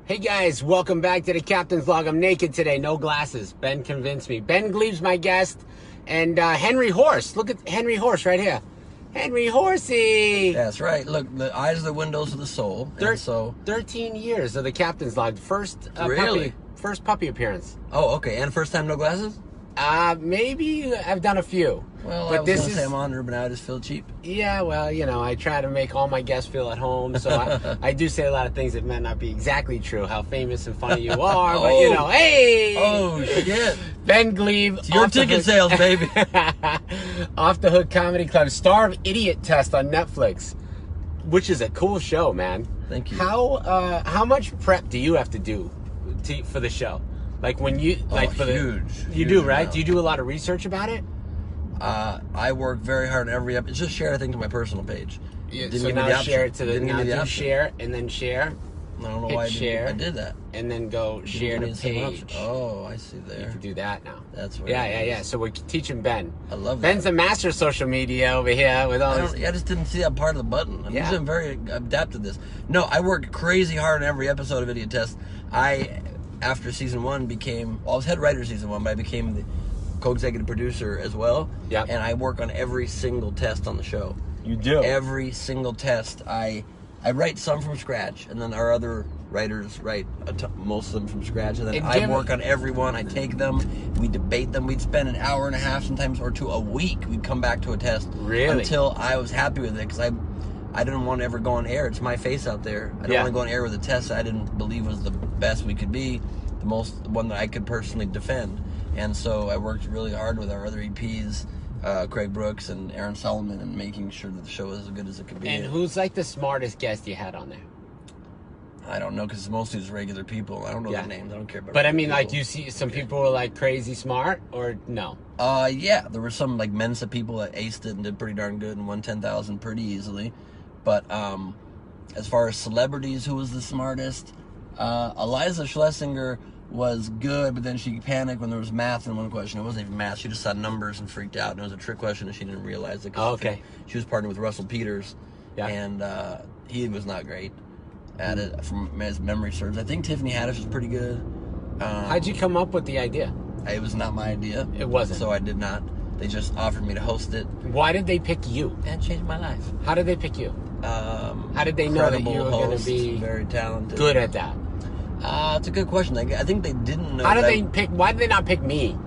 Hey guys, welcome back to the Captain's Vlog. I'm naked today, no glasses. Ben convinced me. Ben Gleib's my guest, and Henry Horse. Look at Henry Horse right here. Henry Horsey! That's right. Look, the eyes are the windows of the soul. And so 13 years of the Captain's Vlog. First puppy appearance. Oh, okay. And first time no glasses? Maybe I've done a few. Well, I was going to say I'm honored, but I just feel cheap. Yeah, well, you know, I try to make all my guests feel at home, so I do say a lot of things that might not be exactly true, how famous and funny you are, but you know, hey! Oh, shit. Ben Gleib. It's your ticket sales, baby. Off the Hook Comedy Club, star of Idiotest on Netflix, which is a cool show, man. Thank you. How much prep do you have to do for the show? Like when you huge do, right? amount. Do you do a lot of research about it? I work very hard on every episode. It's just shared, I think, to my personal page. Yeah, so now share it to the now share and then share. I don't know why I did that. And then go share the page. Oh, I see there. You can do that now. That's what Yeah. So we're teaching Ben. I love that. Ben's a master of social media over here with all I just didn't see that part of the button. I'm very adapted to this. No, I work crazy hard on every episode of Idiotest. After season 1 I was head writer season 1, but I became the co-executive producer as well. Yeah. And I work on every single test on the show. You do? Every single test. I write some from scratch, and then our other writers write most of them from scratch, and then I work on every one. I take them, we debate them. We'd spend an hour and a half, sometimes, or a week. We'd come back to a test. Really? Until I was happy with it, because I didn't want to ever go on air. It's my face out there. I don't want to go on air with a test I didn't believe was the best we could be, the one that I could personally defend. And so I worked really hard with our other EPs, Craig Brooks and Aaron Solomon, and making sure that the show was as good as it could be. And who's like the smartest guest you had on there? I don't know, because it's mostly just regular people. I don't know their names. I don't care about. But I mean, people. like, you see some people were like crazy smart, or no? Yeah, there were some like Mensa people that aced it and did pretty darn good and won 10,000 pretty easily. But as far as celebrities, who was the smartest? Eliza Schlesinger was good, but then she panicked when there was math in one question. It wasn't even math. She just saw numbers and freaked out. And it was a trick question, and she didn't realize it. She was partnered with Russell Peters, and he was not great at it from his memory serves. I think Tiffany Haddish was pretty good. How'd you come up with the idea? It was not my idea. It wasn't. So I did not. They just offered me to host it. Why did they pick you? That changed my life. How did they pick you? How did they know that you were going to be very talented, good at that? It's a good question. I think they didn't know. Why did they not pick me?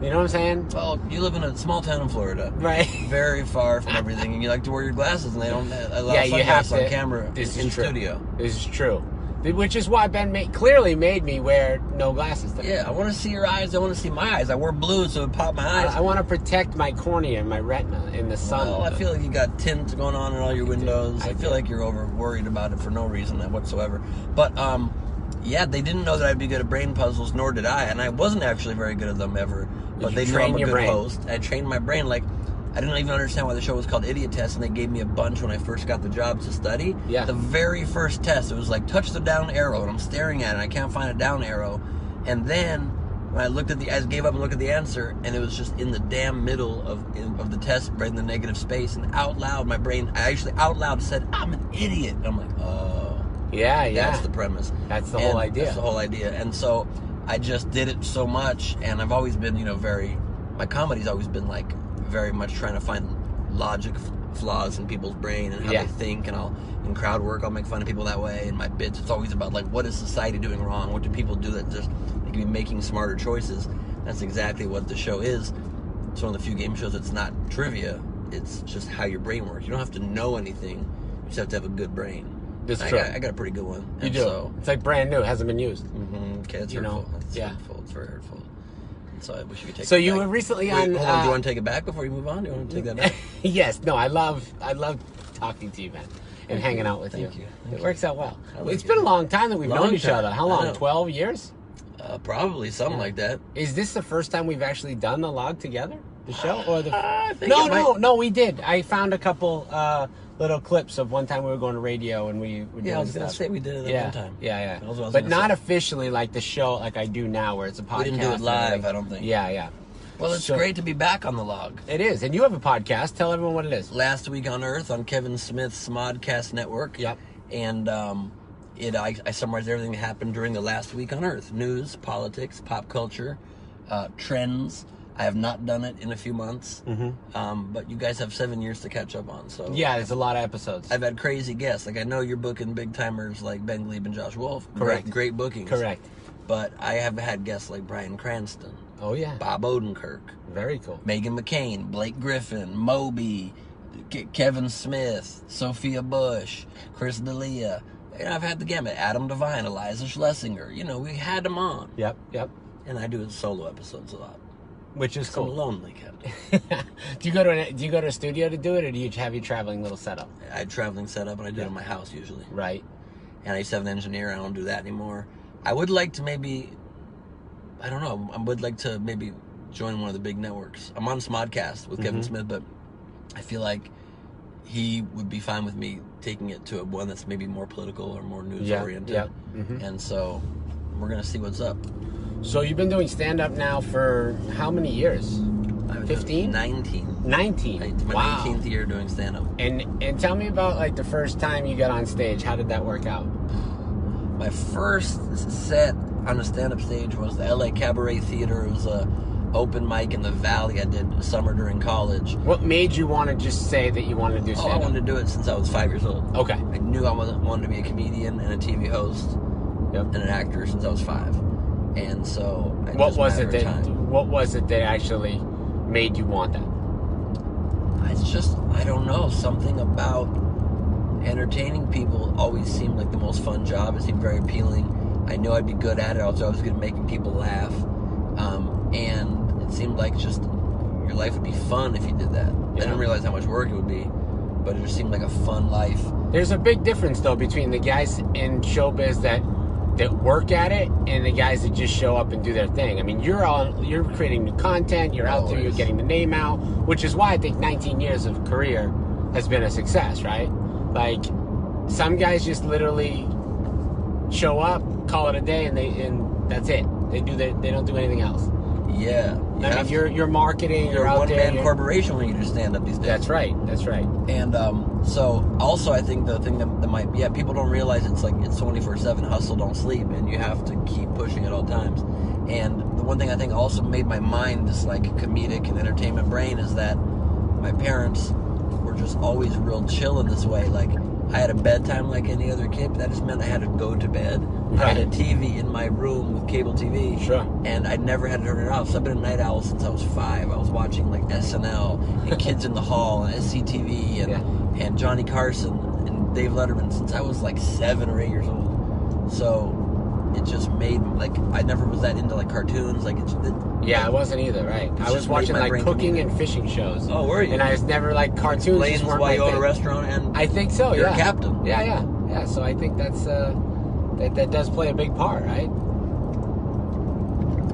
You know what I'm saying? Well, you live in a small town in Florida, right? Very far from everything, and you like to wear your glasses, and they don't allow you have to on camera in studio. This is true. Which is why Ben clearly made me wear no glasses today. Yeah, I want to see your eyes. I want to see my eyes. I wear blue, so it popped my eyes. I want to protect my cornea and my retina in the sun. Well, I feel like you got tint going on in all your windows. I feel like you're over worried about it for no reason whatsoever. But yeah, they didn't know that I'd be good at brain puzzles, nor did I, and I wasn't actually very good at them ever. But they knew I'm a good host. I trained my brain. Like, I didn't even understand why the show was called Idiotest, and they gave me a bunch when I first got the job to study. Yeah. The very first test, it was like, touch the down arrow, and I'm staring at it, and I can't find a down arrow. And then, when I gave up and looked at the answer, and it was just in the damn middle of the test, right in the negative space, and out loud, I actually out loud said, I'm an idiot. And I'm like, oh. Yeah. That's the premise. That's the whole idea. That's the whole idea. And so, I just did it so much, and I've always been, my comedy's always been like, very much trying to find logic flaws in people's brain and how they think, and in crowd work I'll make fun of people that way. And my bits, it's always about like, what is society doing wrong? What do people do that just they can be making smarter choices? That's exactly what the show is. It's one of the few game shows that's not trivia. It's just how your brain works. You don't have to know anything. You just have to have a good brain. That's true. I got a pretty good one. You do. So, it's like brand new. It hasn't been used. Okay, it's hurtful. It's hurtful. It's very hurtful. So I wish you could take it back. You were recently on... Hold on, do you want to take it back before you move on? Do you want to take that back? Yes. No, I love talking to you, man, and hanging out with you. Thank you. It works out well. It's been a long time that we've known each other. How long? 12 years? Probably something like that. Is this the first time we've actually done the log together? The show? Or the... I think No, we did. I found a couple little clips of one time we were going to radio and we were doing I was going to say we did it at one time. Yeah. But not officially like the show like I do now where it's a podcast. We didn't do it live, I don't think. Yeah. Well, it's great to be back on the log. It is. And you have a podcast. Tell everyone what it is. Last Week on Earth on Kevin Smith's Smodcast Network. Yep. And I summarized everything that happened during the last week on Earth: news, politics, pop culture, trends. I have not done it in a few months, but you guys have 7 years to catch up on. So yeah, there's a lot of episodes. I've had crazy guests. Like, I know you're booking big timers like Ben Gleib and Josh Wolf. Correct. Great bookings. Correct. But I have had guests like Bryan Cranston. Oh yeah. Bob Odenkirk. Very cool. Meghan McCain, Blake Griffin, Moby, Kevin Smith, Sophia Bush, Chris D'Elia. You know, I've had the gamut. Adam Devine, Eliza Schlesinger. You know, we had them on. Yep. And I do solo episodes a lot. Which is cool. I'm lonely, Captain. Do you go to a studio to do it, or do you have your traveling little setup? I had traveling setup, and I do it in my house usually. Right. And I used to have an engineer. I don't do that anymore. I would like to maybe, I don't know, I would like to maybe join one of the big networks. I'm on Smodcast with Kevin Smith, but I feel like he would be fine with me taking it to one that's maybe more political or more news-oriented. Yeah. And so we're going to see what's up. So you've been doing stand-up now for how many years? 15? 19. 19. It's my Wow. 19th year doing stand-up. And tell me about, like, the first time you got on stage. How did that work out? My first set on a stand-up stage was the LA Cabaret Theater. It was a open mic in the Valley I did summer during college. What made you want to just say that you wanted to do stand-up? I wanted to do it since I was 5 years old. Okay. I knew I wanted to be a comedian and a TV host and an actor since I was 5. And so what was it that actually made you want that? It's just, I don't know, something about entertaining people always seemed like the most fun job. It seemed very appealing. I knew I'd be good at it. I was always good at making people laugh. And it seemed like just your life would be fun if you did that. I didn't realize how much work it would be, but it just seemed like a fun life. There's a big difference, though, between the guys in showbiz that work at it and the guys that just show up and do their thing. I mean, you're creating new content, you're out there, you're getting the name out, which is why I think 19 years of career has been a success, right? Like, some guys just literally show up, call it a day, and that's it. They don't do anything else. Yeah. I mean, you're marketing, you're out there. You're a one-man corporation when you do stand-up these days. That's right. And so also I think the thing that might, people don't realize it's 24/7 hustle, don't sleep, and you have to keep pushing at all times. And the one thing I think also made my mind this like comedic and entertainment brain is that my parents were just always real chill in this way. Like, I had a bedtime like any other kid, but that just meant I had to go to bed. Right. I had a TV in my room with cable TV. Sure. And I never had to turn it off. So I've been a night owl since I was 5. I was watching like SNL and Kids in the Hall and SCTV and Johnny Carson and Dave Letterman since I was like 7 or 8 years old. So it just made, like, I never was that into like cartoons. Like, I wasn't either, right? I was watching like cooking and fishing shows. Oh, were you? And I was never like cartoons. Planes while you own a restaurant, and I think so. You're a captain. Yeah. So I think that's that does play a big part, right?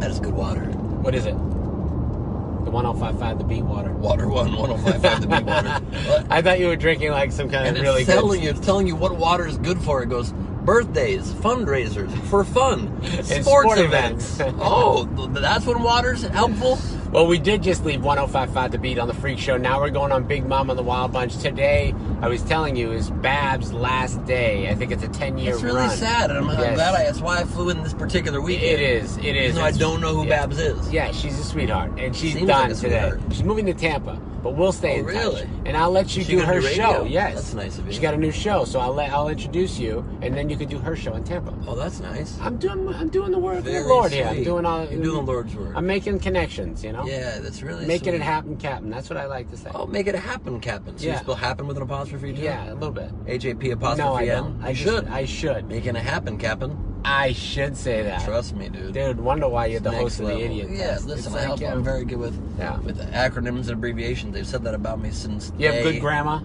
That is good water. What is it? The 105.5 the Beat water. Water 105.5 the Beat water. What? I thought you were drinking like some kind of really good. It's telling you what water is good for. It goes birthdays, fundraisers, for fun, and sports events. Oh, that's when water's helpful? Well, we did just leave 105.5 The Beat on the Freak Show. Now we're going on Big Mom on the Wild Bunch. Today, I was telling you, is Bab's last day. I think it's a 10-year run. It's really sad, and I'm glad that's why I flew in this particular weekend. It is. Even though I don't know who Babs is. Yeah, she's a sweetheart, and she's Seems done like today. Sweetheart. She's moving to Tampa, but we'll stay in really? touch. And I'll let you do her show. Yes. That's nice of you. She got a new show, so I'll introduce you, and then you can do her show in Tampa. Oh, that's nice. I'm doing the work of the Very Lord here. sweet. You're doing the Lord's work. I'm making connections, you know? Yeah, that's really making sweet. it happen, Captain. That's what I like to say. Oh, make it happen, Captain. So you spell happen with an apostrophe too? Yeah, a little bit. HAP apostrophe No, I N? don't. I You should. Making it happen, Captain. I should say that. Trust me, dude. Dude, wonder why you're the host of the level. Idiotest. Yeah, listen, I'm very good with acronyms and abbreviations. They've said that about me since You have good grammar?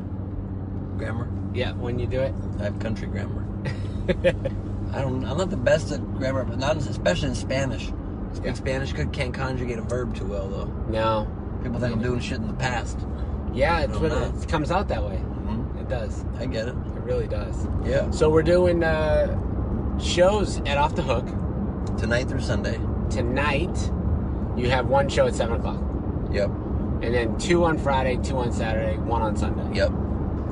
Grammar? Yeah, when you do it? I have country grammar. I'm not the best at grammar, but not especially in Spanish. Speak Spanish good, can't conjugate a verb too well though. No. People think I'm doing shit in the past. Yeah, it comes out that way. Mm-hmm. It does. I get it. It really does. Yeah. So we're doing shows at Off the Hook. Tonight through Sunday. Tonight, you have one show at 7 o'clock. Yep. And then 2 on Friday, 2 on Saturday, 1 on Sunday. Yep.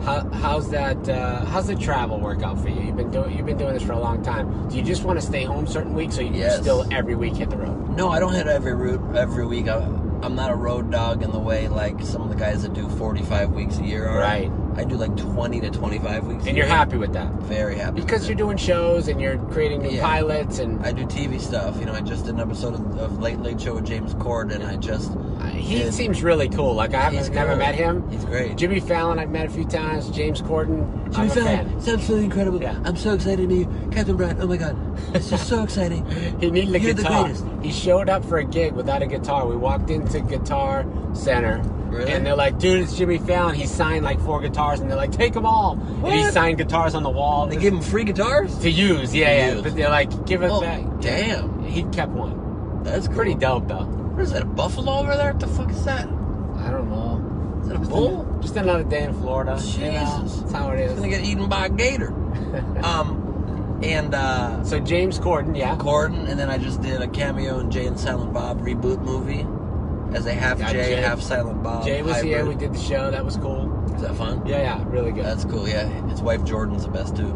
How's that? How's the travel work out for you? You've been doing this for a long time. Do you just want to stay home certain weeks, or you still every week hit the road? No, I don't hit every week. I'm not a road dog in the way like some of the guys that do 45 weeks a year are. Right. I do like 20 to 25 weeks a year. And you're happy with that? Very happy. Because you're doing shows and you're creating new pilots and... I do TV stuff. You know, I just did an episode of Late Late Show with James Corden, and I just... he seems really cool. Like, I haven't never met him. He's great. Jimmy Fallon, I've met a few times. James Corden, I'm a fan. It's absolutely incredible. Yeah. I'm so excited to meet you. Captain Brien, oh my God. It's just so exciting. He needed a guitar. The greatest. He showed up for a gig without a guitar. We walked into Guitar Center. Really? And they're like, dude, it's Jimmy Fallon. He signed like 4 guitars, and they're like, take them all. What? And he signed guitars on the wall. They give him free guitars? To use, yeah. But they're like, give it back. Damn. He kept one. That's cool. Pretty dope, though. What is that, a buffalo over there? What the fuck is that? I don't know. Is that a bull? Just another day in Florida. Jesus. You know, that's how it is. He's gonna get eaten by a gator. So James Corden, Corden, and then I just did a cameo in Jay and Silent Bob reboot movie as a half Jay, half Silent Bob. Jay was hybrid. here. We did the show. That was cool. Is that fun? Yeah, really good. That's cool. Yeah, his wife Jordan's the best too.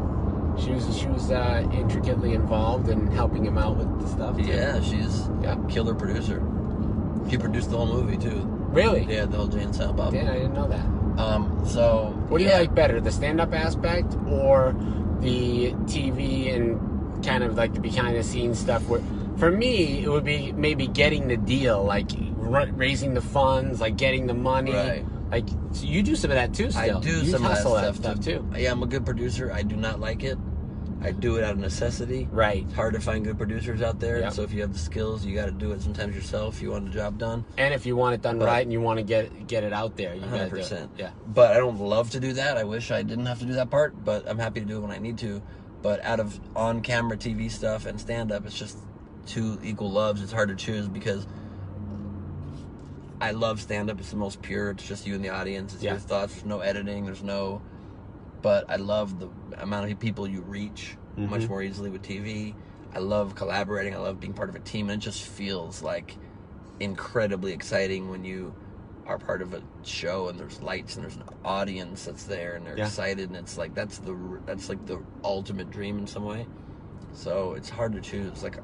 She was intricately involved in helping him out with the stuff. Too. Yeah, she's a killer producer. She produced the whole movie too. Really? Yeah, the whole Jay and Silent Bob. Yeah, I didn't know that. So what do you like better, the stand-up aspect or the TV and kind of like the behind-the-scenes stuff? Where, for me, it would be maybe getting the deal, like raising the funds, like getting the money. Right. Like, so you do some of that too. Still, I do you some of that stuff too. Yeah, I'm a good producer. I do not like it. I do it out of necessity. Right. It's hard to find good producers out there. Yep. So if you have the skills, you got to do it sometimes yourself. If you want the job done. And if you want it done right and you want to get it out there, you 100%. Yeah. But I don't love to do that. I wish I didn't have to do that part. But I'm happy to do it when I need to. But out of on-camera TV stuff and stand-up, it's just two equal loves. It's hard to choose because I love stand-up. It's the most pure. It's just you and the audience. It's your thoughts. There's no editing. There's no... But I love the amount of people you reach much more easily with TV. I love collaborating. I love being part of a team. And it just feels like incredibly exciting when you are part of a show and there's lights and there's an audience that's there and they're excited. And it's like, that's like the ultimate dream in some way. So it's hard to choose. Like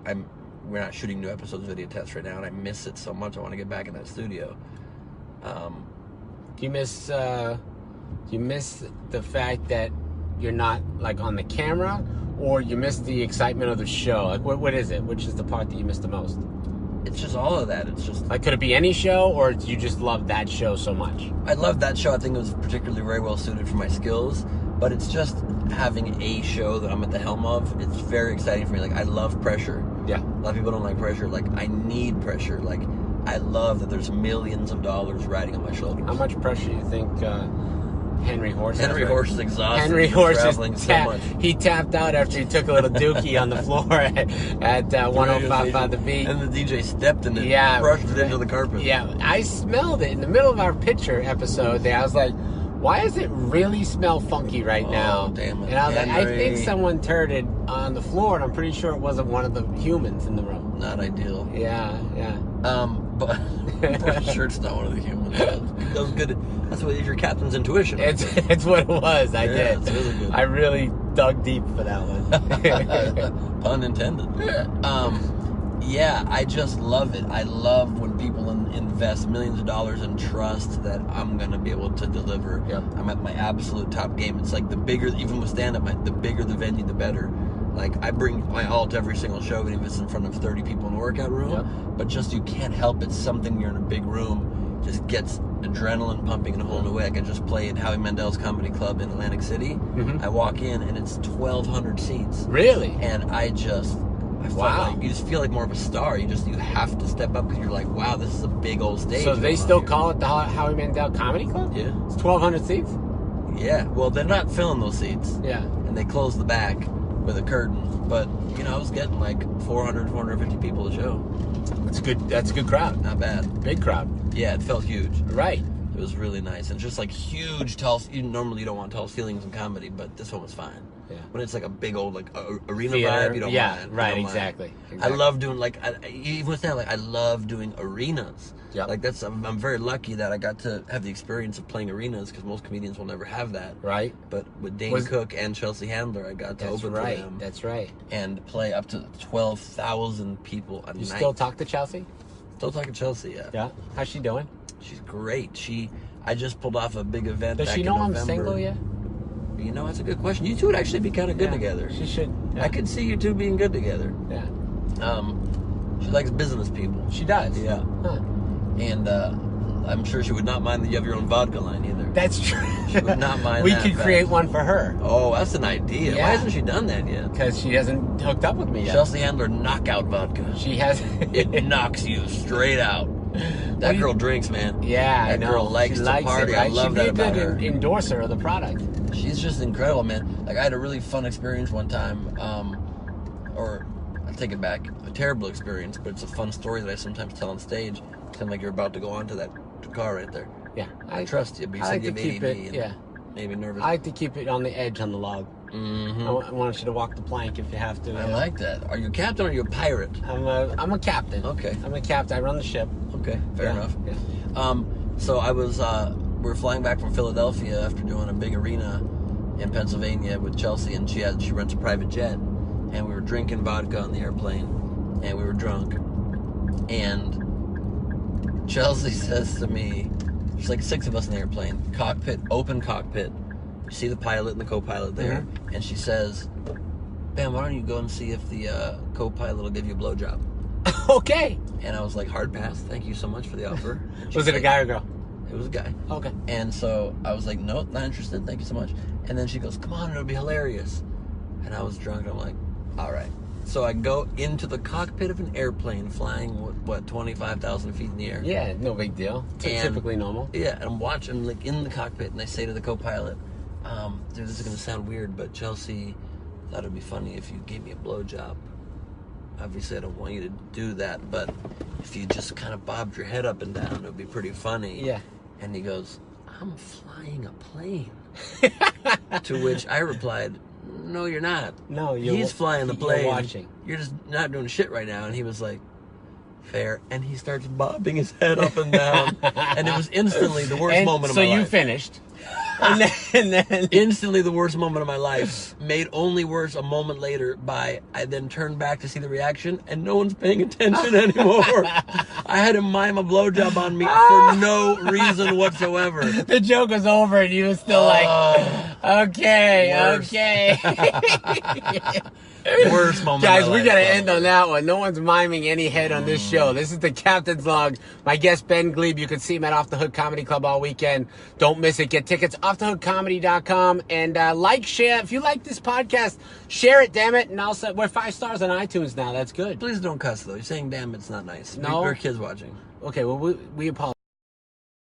we're not shooting new episodes of Idiotest right now and I miss it so much. I want to get back in that studio. Do you miss the fact that you're not like on the camera, or you miss the excitement of the show? Like what is it? Which is the part that you miss the most? It's just all of that. It's just like, could it be any show, or do you just love that show so much? I love that show. I think it was particularly very well suited for my skills, but it's just having a show that I'm at the helm of. It's very exciting for me. Like, I love pressure. Yeah. A lot of people don't like pressure. Like, I need pressure. Like, I love that there's millions of dollars riding on my shoulders. How much pressure do you think Henry Horse is exhausted. Henry Horse is traveling so much. He tapped out after he took a little dookie on the floor at 105 The Beat. And the DJ stepped in it, brushed it into the carpet. Yeah, I smelled it in the middle of our picture episode there. I was like, why does it really smell funky right now? Damn it. And I was like, I think someone turded on the floor, and I'm pretty sure it wasn't one of the humans in the room. Not ideal. Yeah. But I'm pretty sure it's not one of the humans. That was good. That's what your captain's intuition. It's what it was. I did. It's really good. I really dug deep for that one. Pun intended. Yeah, I just love it. I love when people invest millions of dollars in trust that I'm going to be able to deliver. Yep. I'm at my absolute top game. It's like the bigger, even with stand-up, the bigger the venue, the better. Like, I bring my all to every single show, even if it's in front of 30 people in a workout room. Yep. But just, you can't help it. Something, you're in a big room, just gets adrenaline pumping in a whole new way. Like, I just played Howie Mandel's Comedy Club in Atlantic City. I walk in, and it's 1,200 seats. Really? And I felt like you just feel like more of a star. You have to step up because you're like, wow, this is a big old stage. So they still call it the Howie Mandel Comedy Club? Yeah. It's 1,200 seats? Yeah. Well, they're not filling those seats. Yeah. And they close the back with a curtain. But, I was getting like 400, 450 people a show. That's a good crowd. Not bad. Big crowd. Yeah, it felt huge. Right. It was really nice. And just like huge, tall, normally you don't want tall ceilings in comedy, but this one was fine. Yeah. When it's like a big old arena Theater, vibe, you don't mind. Right, exactly. I love doing even with that, I love doing arenas. Yeah. Like I'm very lucky that I got to have the experience of playing arenas because most comedians will never have that. Right. But with Dane Cook and Chelsea Handler, I got to open for them. That's right. And play up to 12,000 people a night. You still talk to Chelsea? Still talking to Chelsea, yeah. Yeah. How's she doing? She's great. I just pulled off a big event. Does she know I'm single yet? You know, that's a good question. You two would actually be kind of good together. She should. Yeah. I could see you two being good together. Yeah. She likes business people. She does. Yeah. Huh. And I'm sure she would not mind that you have your own vodka line either. That's true. She would not mind We that. could create one for her. Oh, that's an idea. Yeah. Why hasn't she done that yet? Because she hasn't hooked up with me yet. Chelsea Handler knockout vodka. She has. It knocks you straight out. That girl drinks, man. Yeah, that I know. girl likes she to party. It, right? I love that about her. She'd be a good endorser of the product. She's just incredible, man. Like, I had a really fun experience one time, or I take it back, a terrible experience, but it's a fun story that I sometimes tell on stage. Sound like you're about to go onto that car right there. Yeah, I trust you, but you I said like you to keep it. Yeah, maybe nervous. I like to keep it on the edge on the log. Mm-hmm. I want you to walk the plank if you have to. I like that. Are you a captain or are you a pirate? I'm a captain. Okay. I'm a captain. I run the ship. Okay, fair enough. Yeah. So I was, we were flying back from Philadelphia after doing a big arena in Pennsylvania with Chelsea, and she rents a private jet, and we were drinking vodka on the airplane, and we were drunk, and Chelsea says to me, there's like 6 of us in the airplane, cockpit, open cockpit, you see the pilot and the co-pilot there, and she says, Ben, why don't you go and see if the co-pilot will give you a blowjob? Okay. And I was like, hard pass, thank you so much for the offer. Was it a guy or a girl? It was a guy. Okay. And so I was like, no, not interested, thank you so much. And then she goes, come on, it'll be hilarious. And I was drunk, and I'm like, all right. So I go into the cockpit of an airplane flying, 25,000 feet in the air. Yeah, no big deal. Typically normal. Yeah, and I'm watching, like, in the cockpit, and I say to the co-pilot, dude, this is going to sound weird, but Chelsea thought it'd be funny if you gave me a blowjob. Obviously, I don't want you to do that, but if you just kind of bobbed your head up and down, it would be pretty funny. Yeah. And he goes, I'm flying a plane. To which I replied, no, you're not. No, he's flying the plane. You're watching. You're just not doing shit right now. And he was like, fair. And he starts bobbing his head up and down. And it was instantly the worst moment of my life. So you finished. and then instantly the worst moment of my life, made only worse a moment later by I then turned back to see the reaction, and no one's paying attention anymore. I had him mime a blowjob on me for no reason whatsoever. The joke was over, and you were still okay. Worst moment Guys, of my we life, gotta end on that one. No one's miming any head on this show. This is the Captain's Log. My guest, Ben Gleib. You can see him at Off the Hook Comedy Club all weekend. Don't miss it. Get tickets, offthehookcomedy.com. And share. If you like this podcast, share it, damn it. And also, we're 5 stars on iTunes now. That's good. Please don't cuss, though. You're saying damn, it's not nice. No. There are kids watching. Okay, well, we apologize.